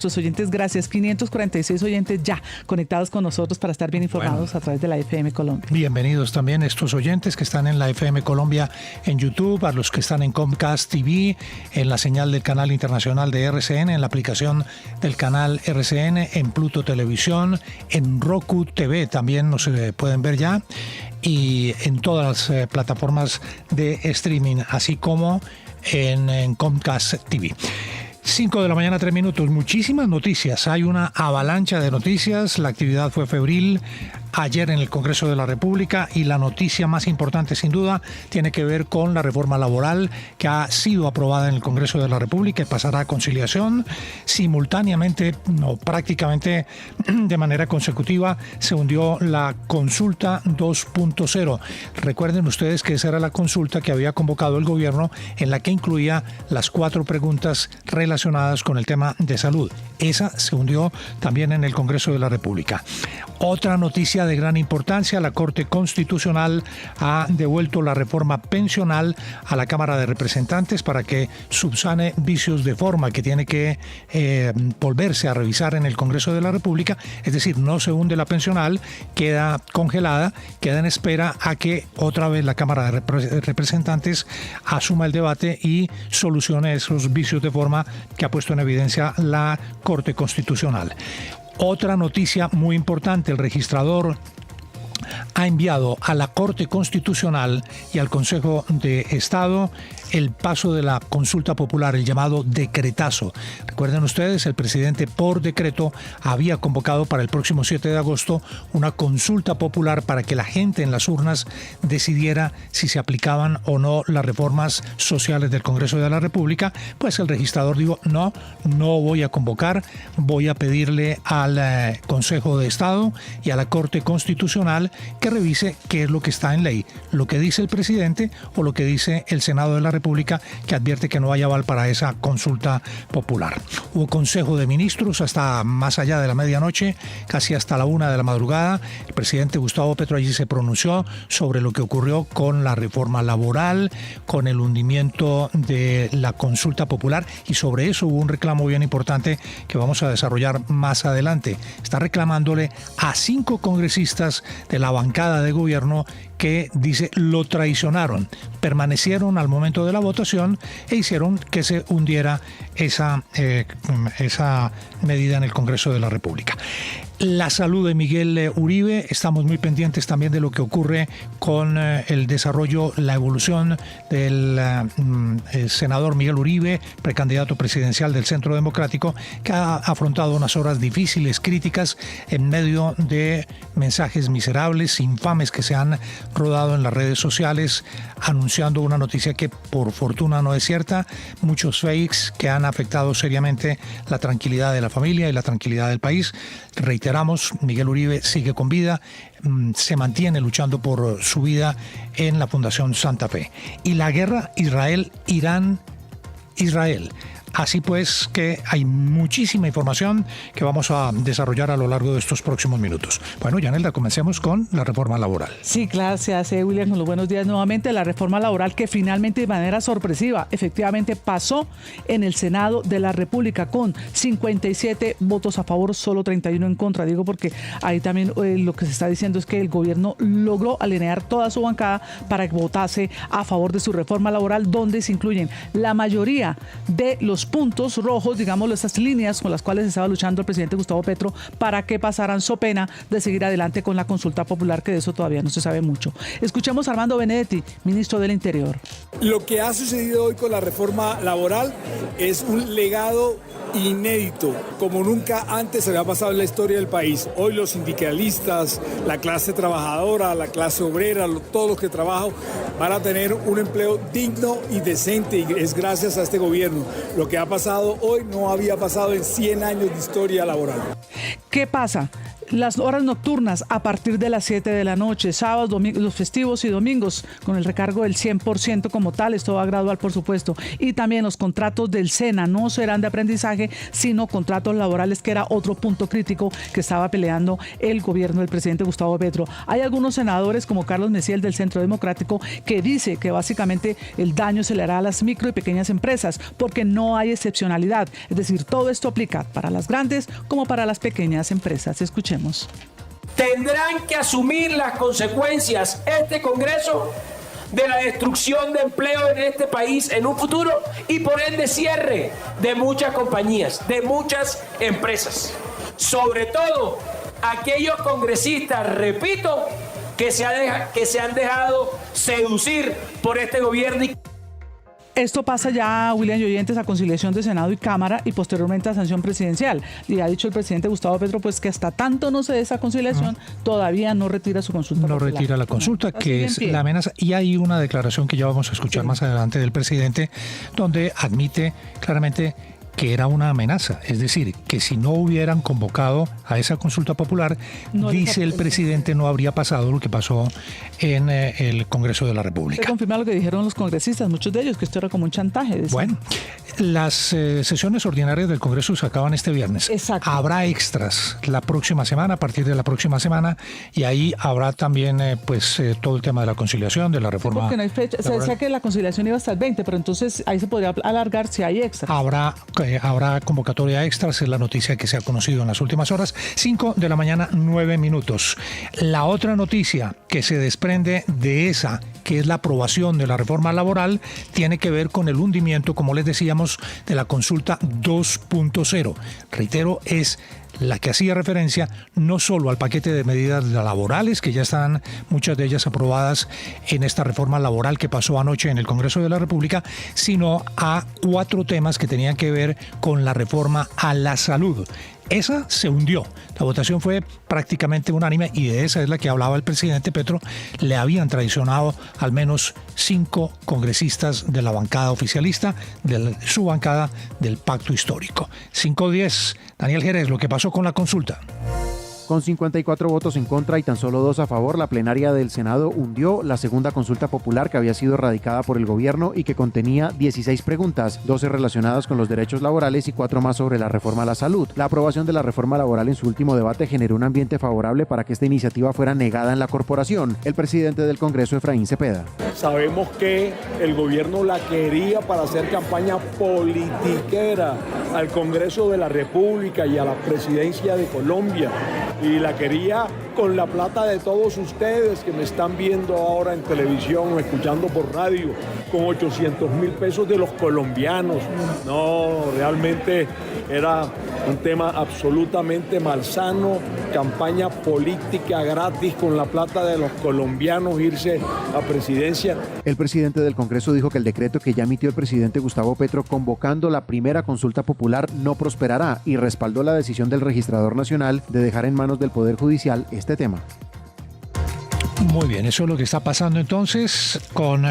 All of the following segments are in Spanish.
Nuestros oyentes, gracias. 546 oyentes ya conectados con nosotros para estar bien informados a través de la FM Colombia. Bienvenidos también estos oyentes que están en la FM Colombia en YouTube, a los que están en Comcast TV, en la señal del canal internacional de RCN, en la aplicación del canal RCN, en Pluto Televisión, en Roku TV también nos pueden ver ya, y en todas las plataformas de streaming, así como en Comcast TV. 5 de la mañana, 3 minutos. Muchísimas noticias. Hay una avalancha de noticias. La actividad fue febril ayer en el Congreso de la República y la noticia más importante, sin duda, tiene que ver con la reforma laboral que ha sido aprobada en el Congreso de la República y pasará a conciliación. Simultáneamente, no, prácticamente de manera consecutiva, se hundió la consulta 2.0. Recuerden ustedes que esa era la consulta que había convocado el gobierno, en la que incluía las 4 preguntas relacionadas con el tema de salud. Esa se hundió también en el Congreso de la República. Otra noticia de gran importancia: la Corte Constitucional ha devuelto la reforma pensional a la Cámara de Representantes para que subsane vicios de forma que tiene que volverse a revisar en el Congreso de la República. Es decir, no se hunde la pensional, queda congelada, queda en espera a que otra vez la Cámara de Representantes asuma el debate y solucione esos vicios de forma que ha puesto en evidencia la Corte Constitucional. Otra noticia muy importante: el registrador ha enviado a la Corte Constitucional y al Consejo de Estado el paso de la consulta popular, el llamado decretazo. Recuerden ustedes, el presidente por decreto había convocado para el próximo 7 de agosto una consulta popular para que la gente en las urnas decidiera si se aplicaban o no las reformas sociales del Congreso de la República. Pues el registrador dijo: no voy a convocar, voy a pedirle al Consejo de Estado y a la Corte Constitucional que revise qué es lo que está en ley, lo que dice el presidente o lo que dice el Senado de la República, que advierte que no hay aval para esa consulta popular. Hubo Consejo de Ministros hasta más allá de la medianoche, casi hasta la 1 de la madrugada. El presidente Gustavo Petro allí se pronunció sobre lo que ocurrió con la reforma laboral, con el hundimiento de la consulta popular, y sobre eso hubo un reclamo bien importante que vamos a desarrollar más adelante. Está reclamándole a 5 congresistas de la bancada de gobierno que dice lo traicionaron, permanecieron al momento de la votación e hicieron que se hundiera esa medida en el Congreso de la República. La salud de Miguel Uribe, estamos muy pendientes también de lo que ocurre con el desarrollo, la evolución del senador Miguel Uribe, precandidato presidencial del Centro Democrático, que ha afrontado unas horas difíciles, críticas, en medio de mensajes miserables, infames que se han rodado en las redes sociales, anunciando una noticia que por fortuna no es cierta, muchos fakes que han afectado seriamente la tranquilidad de la familia y la tranquilidad del país. Reiteramos, Miguel Uribe sigue con vida, se mantiene luchando por su vida en la Fundación Santa Fe. Y la guerra Irán-Israel. Así pues que hay muchísima información que vamos a desarrollar a lo largo de estos próximos minutos. Bueno, Yanelda, comencemos con la reforma laboral. Sí, gracias, William, con los buenos días nuevamente. La reforma laboral que finalmente, de manera sorpresiva, efectivamente pasó en el Senado de la República con 57 votos a favor, solo 31 en contra. Digo porque ahí también lo que se está diciendo es que el gobierno logró alinear toda su bancada para que votase a favor de su reforma laboral, donde se incluyen la mayoría de los puntos rojos, digámoslo, estas líneas con las cuales estaba luchando el presidente Gustavo Petro para que pasaran, so pena de seguir adelante con la consulta popular, que de eso todavía no se sabe mucho. Escuchemos a Armando Benedetti, ministro del Interior. Lo que ha sucedido hoy con la reforma laboral es un legado inédito, como nunca antes se había pasado en la historia del país. Hoy los sindicalistas, la clase trabajadora, la clase obrera, todos los que trabajan van a tener un empleo digno y decente, y es gracias a este gobierno. Lo que ha pasado hoy no había pasado en 100 años de historia laboral. ¿Qué pasa? Las horas nocturnas a partir de las 7 de la noche, sábados, domingos, los festivos y domingos, con el recargo del 100% como tal, esto va gradual por supuesto. Y también los contratos del SENA no serán de aprendizaje, sino contratos laborales, que era otro punto crítico que estaba peleando el gobierno del presidente Gustavo Petro. Hay algunos senadores como Carlos Messiel del Centro Democrático que dice que básicamente el daño se le hará a las micro y pequeñas empresas porque no hay excepcionalidad. Es decir, todo esto aplica para las grandes como para las pequeñas empresas. Escuchemos. Tendrán que asumir las consecuencias este Congreso de la destrucción de empleo en este país en un futuro y por ende cierre de muchas compañías, de muchas empresas. Sobre todo aquellos congresistas, repito, que se han dejado seducir por este gobierno. Esto pasa ya, William y oyentes, a conciliación de Senado y Cámara y posteriormente a sanción presidencial. Y ha dicho el presidente Gustavo Petro pues que hasta tanto no se dé esa conciliación, todavía no retira su consulta. No popular. retira la consulta, Así que es la amenaza. Y hay una declaración que ya vamos a escuchar más adelante del presidente, donde admite claramente que era una amenaza, es decir, que si no hubieran convocado a esa consulta popular, no, dice el presidente, no habría pasado lo que pasó en el Congreso de la República. Se confirma lo que dijeron los congresistas, muchos de ellos, que esto era como un chantaje. Decían. Bueno, las sesiones ordinarias del Congreso se acaban este viernes. Exacto. Habrá extras la próxima semana, a partir de la próxima semana, y ahí habrá también todo el tema de la conciliación, de la reforma. Porque no hay fecha. Se decía que la conciliación iba hasta el 20, pero entonces ahí se podría alargar si hay extras. Habrá convocatoria extras, es la noticia que se ha conocido en las últimas horas. 5 de la mañana, 9 minutos. La otra noticia que se desprende de esa, que es la aprobación de la reforma laboral, tiene que ver con el hundimiento, como les decíamos, de la consulta 2.0. Reitero, es la que hacía referencia no solo al paquete de medidas laborales, que ya están muchas de ellas aprobadas en esta reforma laboral que pasó anoche en el Congreso de la República, sino a 4 temas que tenían que ver con la reforma a la salud. Esa se hundió. La votación fue prácticamente unánime y de esa es la que hablaba el presidente Petro. Le habían traicionado al menos 5 congresistas de la bancada oficialista, de su bancada del Pacto Histórico. 5-10. Daniel Jerez, lo que pasó con la consulta. Con 54 votos en contra y tan solo 2 a favor, la plenaria del Senado hundió la segunda consulta popular que había sido radicada por el gobierno y que contenía 16 preguntas, 12 relacionadas con los derechos laborales y 4 más sobre la reforma a la salud. La aprobación de la reforma laboral en su último debate generó un ambiente favorable para que esta iniciativa fuera negada en la corporación. El presidente del Congreso, Efraín Cepeda. Sabemos que el gobierno la quería para hacer campaña politiquera al Congreso de la República y a la presidencia de Colombia. Y la quería con la plata de todos ustedes que me están viendo ahora en televisión o escuchando por radio, con 800.000 pesos de los colombianos. No, realmente era un tema absolutamente malsano, campaña política gratis con la plata de los colombianos, irse a presidencia. El presidente del Congreso dijo que el decreto que ya emitió el presidente Gustavo Petro convocando la primera consulta popular no prosperará y respaldó la decisión del registrador nacional de dejar en manos del Poder Judicial este tema. Muy bien, eso es lo que está pasando entonces con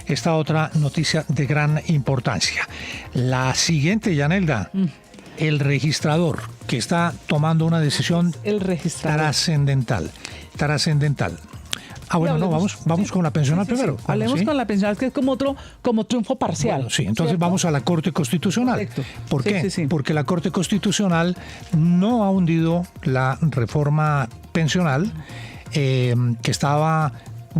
esta otra noticia de gran importancia. La siguiente, Yanelda, el registrador que está tomando una decisión trascendental. Ah, bueno, no, vamos con la pensional primero. Sí. Hablemos con la pensional, que es como triunfo parcial. Bueno, sí, entonces ¿cierto? Vamos a la Corte Constitucional. Correcto. ¿Por qué? Sí. Porque la Corte Constitucional no ha hundido la reforma pensional que estaba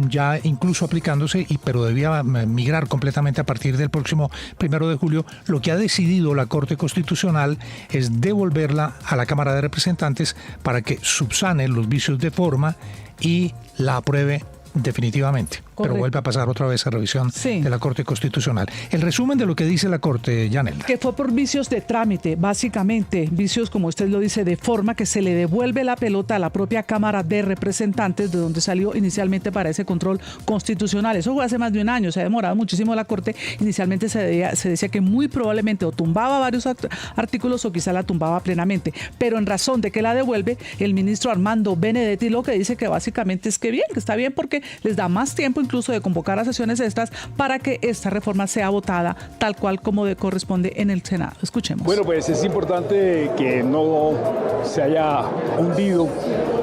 ya incluso aplicándose, pero debía migrar completamente a partir del próximo 1 de julio. Lo que ha decidido la Corte Constitucional es devolverla a la Cámara de Representantes para que subsane los vicios de forma y la apruebe definitivamente. Correcto. Pero vuelve a pasar otra vez a revisión de la Corte Constitucional. El resumen de lo que dice la Corte, Yanela. Que fue por vicios de trámite, básicamente, vicios, como usted lo dice, de forma que se le devuelve la pelota a la propia Cámara de Representantes, de donde salió inicialmente para ese control constitucional. Eso fue hace más de un año, se ha demorado muchísimo la Corte. Inicialmente se decía que muy probablemente o tumbaba varios artículos o quizá la tumbaba plenamente. Pero en razón de que la devuelve, el ministro Armando Benedetti lo que dice que básicamente es que bien, que está bien porque porque les da más tiempo incluso de convocar a sesiones extras para que esta reforma sea votada tal cual como corresponde en el Senado. Escuchemos. Bueno, pues es importante que no se haya hundido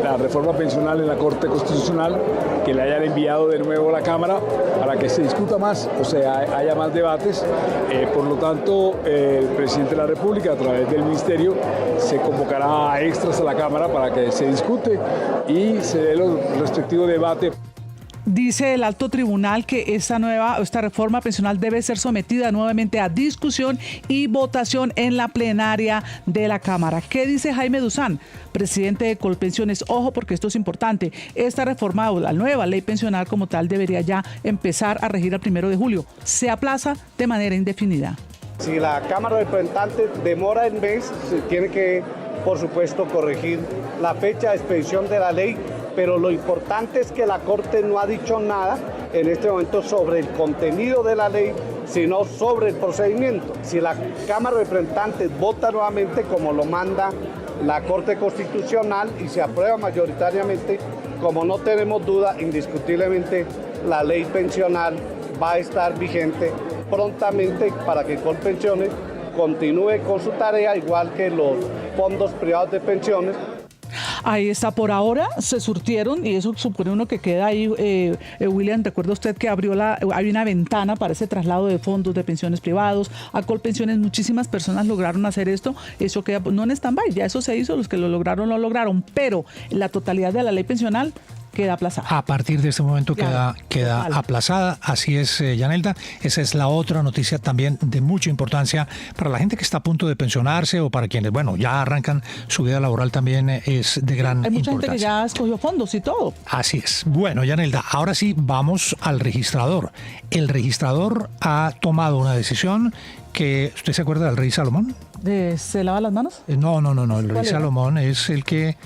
la reforma pensional en la Corte Constitucional, que le hayan enviado de nuevo a la Cámara para que se discuta más, o sea, haya más debates. Por lo tanto, el presidente de la República, a través del Ministerio, se convocará a extras a la Cámara para que se discute y se dé los respectivos debates. Dice el alto tribunal que esta reforma pensional debe ser sometida nuevamente a discusión y votación en la plenaria de la Cámara. ¿Qué dice Jaime Duzán, presidente de Colpensiones? Ojo, porque esto es importante. Esta reforma o la nueva ley pensional como tal debería ya empezar a regir el 1 de julio. Se aplaza de manera indefinida. Si la Cámara de Representantes demora el mes, se tiene que, por supuesto, corregir la fecha de expedición de la ley. Pero lo importante es que la Corte no ha dicho nada en este momento sobre el contenido de la ley, sino sobre el procedimiento. Si la Cámara de Representantes vota nuevamente como lo manda la Corte Constitucional y se aprueba mayoritariamente, como no tenemos duda, indiscutiblemente la ley pensional va a estar vigente prontamente para que Colpensiones continúe con su tarea, igual que los fondos privados de pensiones. Ahí está, por ahora se surtieron y eso supone uno que queda ahí. William, recuerda usted que hay una ventana para ese traslado de fondos de pensiones privados a Colpensiones. Muchísimas personas lograron hacer esto. Eso queda no en stand-by, ya eso se hizo, los que lo lograron, pero la totalidad de la ley pensional queda aplazada. A partir de este momento queda aplazada, así es, Yanelda. Esa es la otra noticia también de mucha importancia para la gente que está a punto de pensionarse o para quienes, bueno, ya arrancan su vida laboral, también es de gran importancia. Hay mucha gente que ya escogió fondos y todo. Así es. Bueno, Yanelda, ahora sí vamos al registrador. El registrador ha tomado una decisión que, ¿usted se acuerda del rey Salomón? ¿Se lava las manos? No. El rey Salomón es el que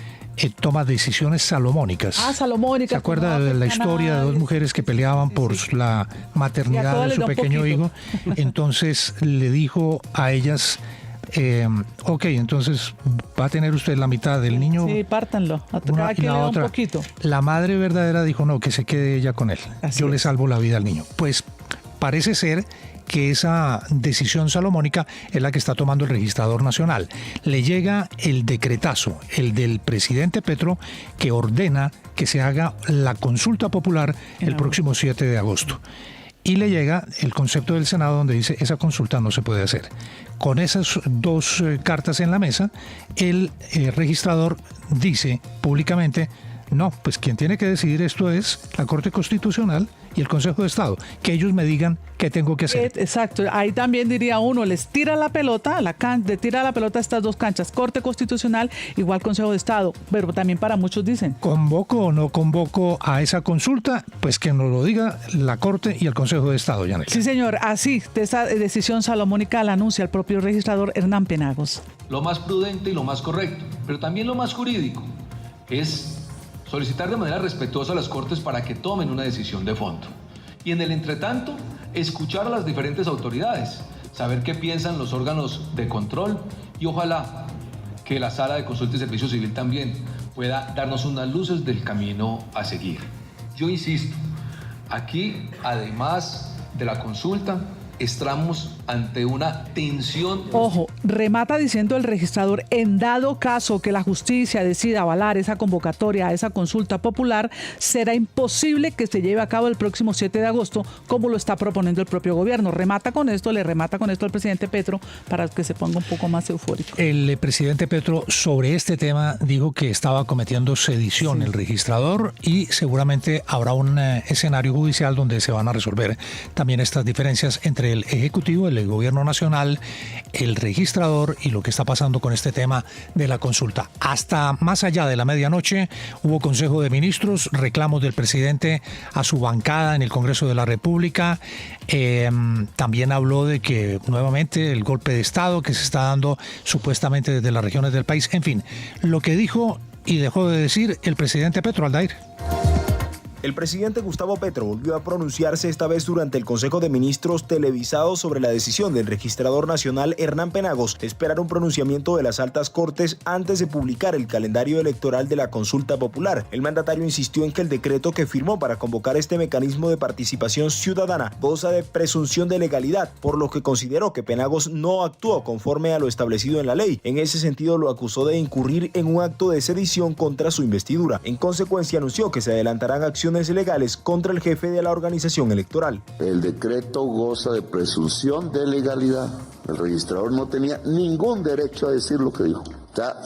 toma decisiones salomónicas. Salomónicas. ¿Se acuerda de la historia de dos mujeres que peleaban por la maternidad de su pequeño hijo? Entonces le dijo a ellas, ok, entonces va a tener usted la mitad del niño. Sí, pártanlo. A cada quien le da un poquito. La madre verdadera dijo, no, que se quede ella con él. Yo le salvo la vida al niño. Pues parece ser que esa decisión salomónica es la que está tomando el registrador nacional. Le llega el decretazo, el del presidente Petro, que ordena que se haga la consulta popular el próximo 7 de agosto. Y le llega el concepto del Senado donde dice esa consulta no se puede hacer. Con esas dos cartas en la mesa, el registrador dice públicamente, no, pues quien tiene que decidir esto es la Corte Constitucional y el Consejo de Estado, que ellos me digan qué tengo que hacer. Exacto, ahí también diría uno, les tira la pelota, le tira la pelota a estas dos canchas, Corte Constitucional, igual Consejo de Estado, pero también para muchos dicen. ¿Convoco o no convoco a esa consulta? Pues que nos lo diga la Corte y el Consejo de Estado, Janet. Sí, señor, así, de esa decisión salomónica la anuncia el propio registrador Hernán Penagos. Lo más prudente y lo más correcto, pero también lo más jurídico, es solicitar de manera respetuosa a las Cortes para que tomen una decisión de fondo. Y en el entretanto, escuchar a las diferentes autoridades, saber qué piensan los órganos de control y ojalá que la Sala de Consulta y Servicio Civil también pueda darnos unas luces del camino a seguir. Yo insisto, aquí, además de la consulta, estamos ante una tensión. Ojo, remata diciendo el registrador, en dado caso que la justicia decida avalar esa convocatoria a esa consulta popular, será imposible que se lleve a cabo el próximo 7 de agosto, como lo está proponiendo el propio gobierno. Le remata con esto al presidente Petro para que se ponga un poco más eufórico. El presidente Petro sobre este tema dijo que estaba cometiendo sedición el registrador y seguramente habrá un escenario judicial donde se van a resolver también estas diferencias entre el Ejecutivo, el Gobierno Nacional, el registrador y lo que está pasando con este tema de la consulta. Hasta más allá de la medianoche hubo Consejo de Ministros, reclamos del presidente a su bancada en el Congreso de la República. También habló de que nuevamente el golpe de Estado que se está dando supuestamente desde las regiones del país. En fin, lo que dijo y dejó de decir el presidente Petro, Aldair. El presidente Gustavo Petro volvió a pronunciarse esta vez durante el Consejo de Ministros televisado sobre la decisión del registrador nacional Hernán Penagos de esperar un pronunciamiento de las altas cortes antes de publicar el calendario electoral de la consulta popular. El mandatario insistió en que el decreto que firmó para convocar este mecanismo de participación ciudadana goza de presunción de legalidad, por lo que consideró que Penagos no actuó conforme a lo establecido en la ley. En ese sentido, lo acusó de incurrir en un acto de sedición contra su investidura. En consecuencia, anunció que se adelantarán acciones legales contra el jefe de la organización electoral. El decreto goza de presunción de legalidad. El registrador no tenía ningún derecho a decir lo que dijo. Está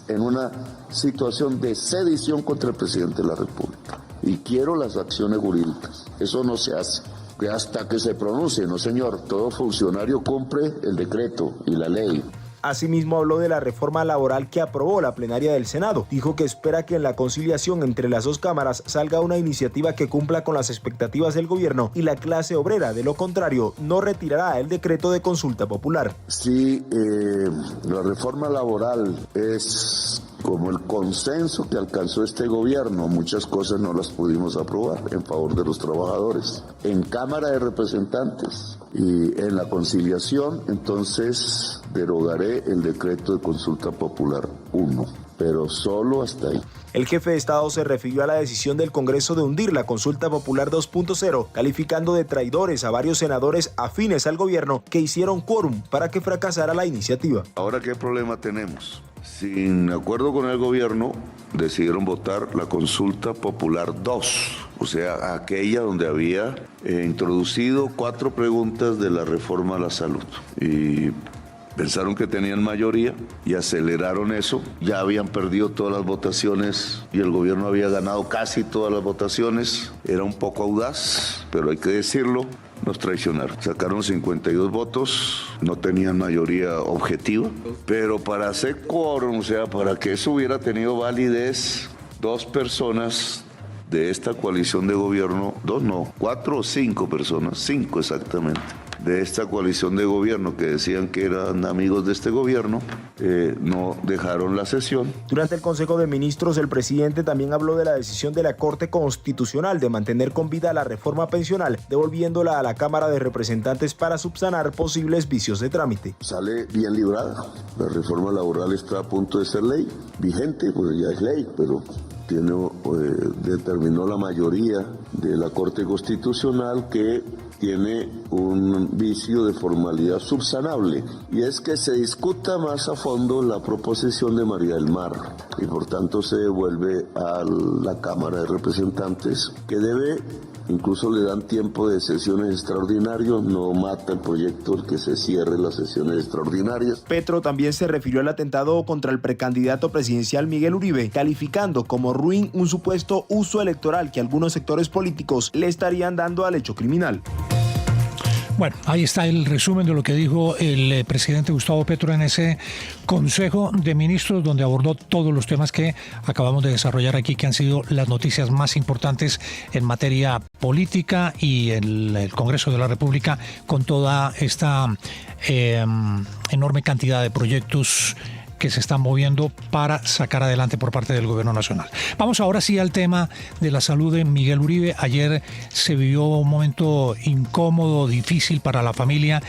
en una situación de sedición contra el presidente de la República. Y quiero las acciones jurídicas. Eso no se hace. Que hasta que se pronuncie, no señor, todo funcionario cumple el decreto y la ley. Asimismo, habló de la reforma laboral que aprobó la plenaria del Senado. Dijo que espera que en la conciliación entre las dos cámaras salga una iniciativa que cumpla con las expectativas del gobierno y la clase obrera. De lo contrario, no retirará el decreto de consulta popular. Si la reforma laboral es como el consenso que alcanzó este gobierno, muchas cosas no las pudimos aprobar en favor de los trabajadores. En Cámara de Representantes y en la conciliación, entonces derogaré el decreto de consulta popular 1, pero solo hasta ahí. El jefe de Estado se refirió a la decisión del Congreso de hundir la consulta popular 2.0, calificando de traidores a varios senadores afines al gobierno que hicieron quórum para que fracasara la iniciativa. Ahora, ¿qué problema tenemos? Sin acuerdo con el gobierno, decidieron votar la consulta popular 2, o sea, aquella donde había introducido 4 preguntas de la reforma a la salud. Y pensaron que tenían mayoría y aceleraron eso. Ya habían perdido todas las votaciones y el gobierno había ganado casi todas las votaciones. Era un poco audaz, pero hay que decirlo. Nos traicionaron. Sacaron 52 votos, no tenían mayoría objetiva, pero para hacer quórum, o sea, para que eso hubiera tenido validez, 2 personas de esta coalición de gobierno, 2 no, 4 o 5 personas, 5 exactamente, de esta coalición de gobierno que decían que eran amigos de este gobierno, no dejaron la sesión. Durante el Consejo de Ministros, el presidente también habló de la decisión de la Corte Constitucional de mantener con vida la reforma pensional, devolviéndola a la Cámara de Representantes para subsanar posibles vicios de trámite. Sale bien librada. La reforma laboral está a punto de ser ley, vigente, pues ya es ley, pero determinó la mayoría de la Corte Constitucional que tiene un vicio de formalidad subsanable, y es que se discuta más a fondo la proposición de María del Mar y por tanto se devuelve a la Cámara de Representantes, que debe, incluso le dan tiempo de sesiones extraordinarias, no mata el proyecto el que se cierre las sesiones extraordinarias. Petro también se refirió al atentado contra el precandidato presidencial Miguel Uribe, calificando como ruin un supuesto uso electoral que algunos sectores políticos le estarían dando al hecho criminal. Bueno, ahí está el resumen de lo que dijo el presidente Gustavo Petro en ese Consejo de Ministros, donde abordó todos los temas que acabamos de desarrollar aquí, que han sido las noticias más importantes en materia política y en el Congreso de la República, con toda esta enorme cantidad de proyectos que se están moviendo para sacar adelante por parte del gobierno nacional. Vamos ahora sí al tema de la salud de Miguel Uribe. Ayer se vivió un momento incómodo, difícil para la familia